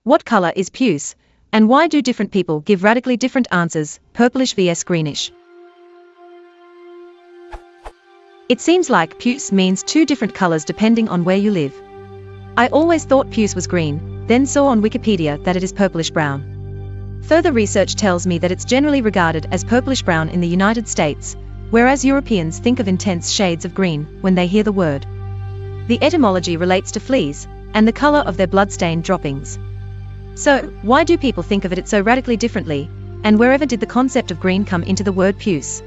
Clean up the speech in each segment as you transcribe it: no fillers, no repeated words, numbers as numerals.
What color is puce, and why do different people give radically different answers, purplish vs greenish? It seems like puce means two different colors depending on where you live. I always thought puce was green, then saw on Wikipedia that it is purplish brown. Further research tells me that it's generally regarded as purplish brown in the United States, whereas Europeans think of intense shades of green when they hear the word. The etymology relates to fleas, and the color of their blood-stained droppings. So, why do people think of it so radically differently, and wherever did the concept of green come into the word puce?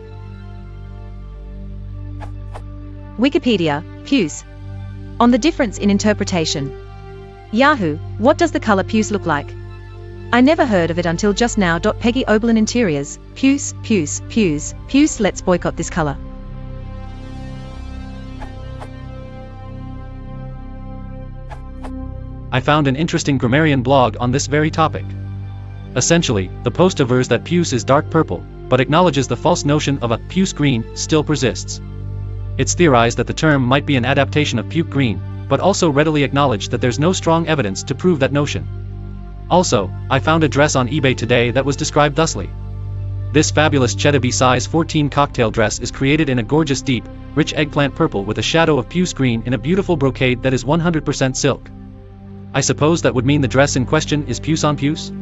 Wikipedia, puce. On the difference in interpretation. Yahoo, what does the color puce look like? I never heard of it until just now. Peggy Oberlin Interiors, puce, puce, puce, puce. Let's boycott this color. I found an interesting grammarian blog on this very topic. Essentially, the post avers that puce is dark purple, but acknowledges the false notion of a puce green still persists. It's theorized that the term might be an adaptation of puke green, but also readily acknowledged that there's no strong evidence to prove that notion. Also, I found a dress on eBay today that was described thusly. This fabulous Cheddaby size 14 cocktail dress is created in a gorgeous deep, rich eggplant purple with a shadow of puce green in a beautiful brocade that is 100% silk. I suppose that would mean the dress in question is puce on puce?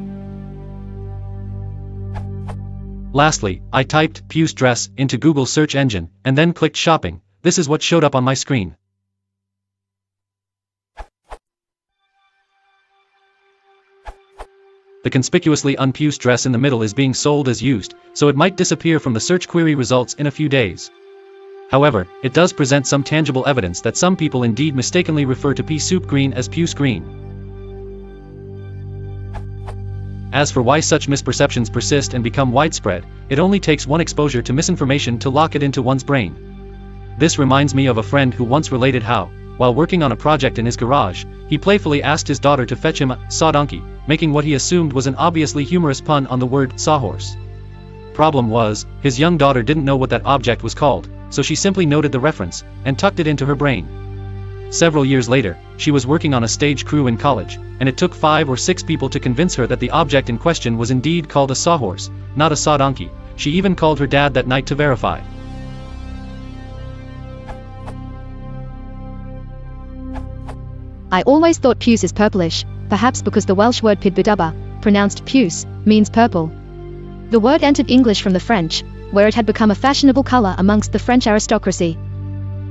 Lastly, I typed puce dress into Google search engine, and then clicked shopping. This is what showed up on my screen. The conspicuously unpuce dress in the middle is being sold as used, so it might disappear from the search query results in a few days. However, it does present some tangible evidence that some people indeed mistakenly refer to pea soup green as puce green. As for why such misperceptions persist and become widespread, it only takes one exposure to misinformation to lock it into one's brain. This reminds me of a friend who once related how, while working on a project in his garage, he playfully asked his daughter to fetch him a saw-donkey, making what he assumed was an obviously humorous pun on the word sawhorse. Problem was, his young daughter didn't know what that object was called, so she simply noted the reference, and tucked it into her brain. Several years later, she was working on a stage crew in college, and it took 5 or 6 people to convince her that the object in question was indeed called a sawhorse, not a saw-donkey. She even called her dad that night to verify. I always thought puce is purplish, perhaps because the Welsh word pidbidubba, pronounced puce, means purple. The word entered English from the French, where it had become a fashionable color amongst the French aristocracy.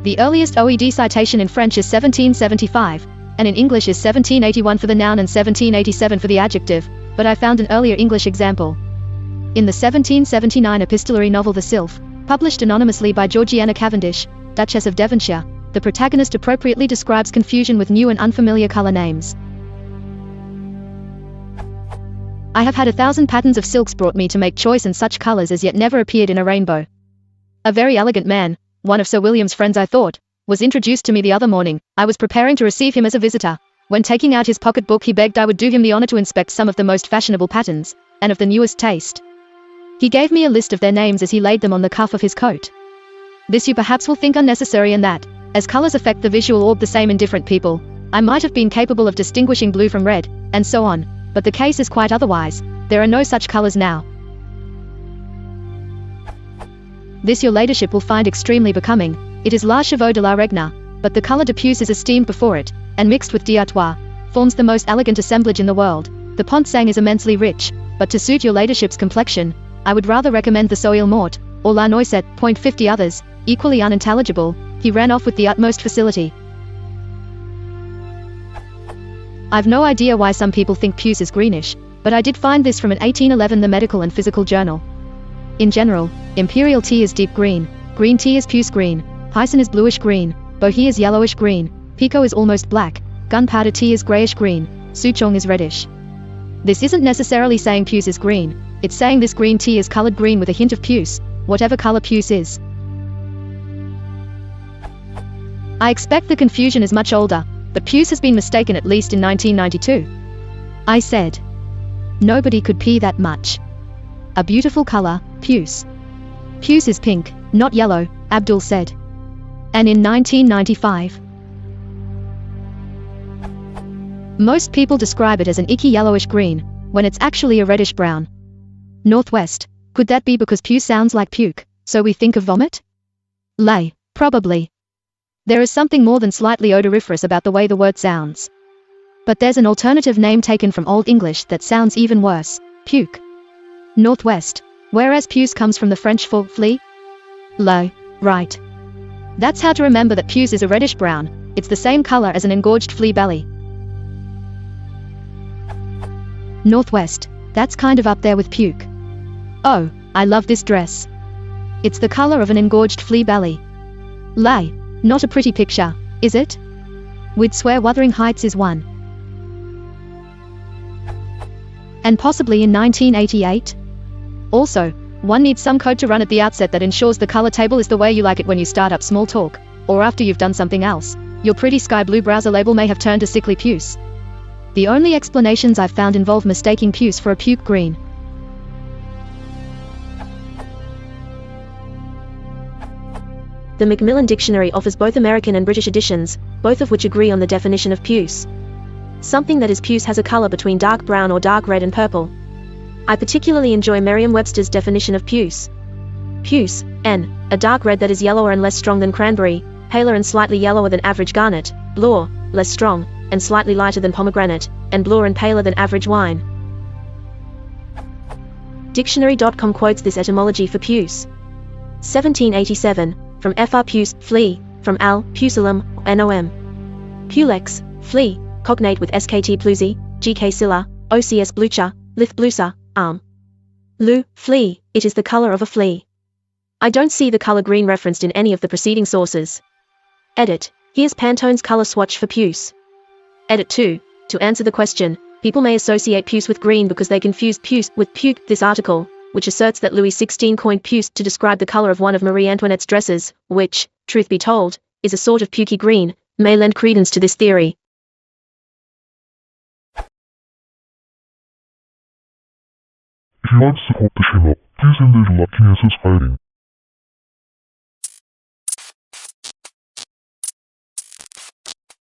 The earliest OED citation in French is 1775, and in English is 1781 for the noun and 1787 for the adjective, but I found an earlier English example. In the 1779 epistolary novel The Sylph, published anonymously by Georgiana Cavendish, Duchess of Devonshire, the protagonist appropriately describes confusion with new and unfamiliar color names. I have had 1,000 patterns of silks brought me to make choice, and such colors as yet never appeared in a rainbow. A very elegant man, one of Sir William's friends I thought, was introduced to me the other morning. I was preparing to receive him as a visitor. When taking out his pocketbook, he begged I would do him the honor to inspect some of the most fashionable patterns, and of the newest taste. He gave me a list of their names as he laid them on the cuff of his coat. This you perhaps will think unnecessary, and that, as colors affect the visual orb the same in different people, I might have been capable of distinguishing blue from red, and so on, but the case is quite otherwise. There are no such colors now. This your ladyship will find extremely becoming. It is la chevaux de la regne, but the color de puce is esteemed before it, and mixed with d'artois, forms the most elegant assemblage in the world. The pont sang is immensely rich, but to suit your ladyship's complexion, I would rather recommend the soil mort, or la noisette. 50 others, equally unintelligible, he ran off with the utmost facility. I've no idea why some people think puce is greenish, but I did find this from an 1811 The Medical and Physical Journal. In general, imperial tea is deep green, green tea is puce green, hyson is bluish green, bohea is yellowish green, pekoe is almost black, gunpowder tea is greyish green, souchong is reddish. This isn't necessarily saying puce is green, it's saying this green tea is colored green with a hint of puce, whatever color puce is. I expect the confusion is much older, but puce has been mistaken at least in 1992. I said. Nobody could pee that much. A beautiful color, puce. Puce is pink, not yellow, Abdul said. And in 1995. Most people describe it as an icky yellowish green, when it's actually a reddish brown. Northwest. Could that be because Puce sounds like puke, so we think of vomit? Lay. Probably. There is something more than slightly odoriferous about the way the word sounds. But there's an alternative name taken from Old English that sounds even worse. Puke. Northwest. Whereas puce comes from the French for flea. Lay. Right. That's how to remember that puce is a reddish brown. It's the same color as an engorged flea belly. Northwest. That's kind of up there with puke. Oh, I love this dress. It's the color of an engorged flea belly. Lay. Not a pretty picture, is it? We'd swear Wuthering Heights is one. And possibly in 1988? Also, one needs some code to run at the outset that ensures the color table is the way you like it when you start up small talk, or after you've done something else. Your pretty sky blue browser label may have turned to sickly puce. The only explanations I've found involve mistaking puce for a puke green. The Macmillan Dictionary offers both American and British editions, both of which agree on the definition of puce. Something that is puce has a color between dark brown or dark red and purple. I particularly enjoy Merriam-Webster's definition of puce. Puce, N, a dark red that is yellower and less strong than cranberry, paler and slightly yellower than average garnet, blanc, less strong, and slightly lighter than pomegranate, and blanc and paler than average wine. Dictionary.com quotes this etymology for puce. 1787, from Fr. Puce, flea, from Al. Pucellum, nom. Pulex, flea, cognate with Skt plusi, Gk scylla, Ocs blucha, lith blusa, arm. Lu, flea, it is the color of a flea. I don't see the color green referenced in any of the preceding sources. Edit. Here's Pantone's color swatch for puce. Edit 2. To answer the question, people may associate puce with green because they confused puce with puke. This article, which asserts that Louis XVI coined puce to describe the color of one of Marie Antoinette's dresses, which, truth be told, is a sort of pukey green, may lend credence to this theory. If you want to support the channel, please send a like and subscribing.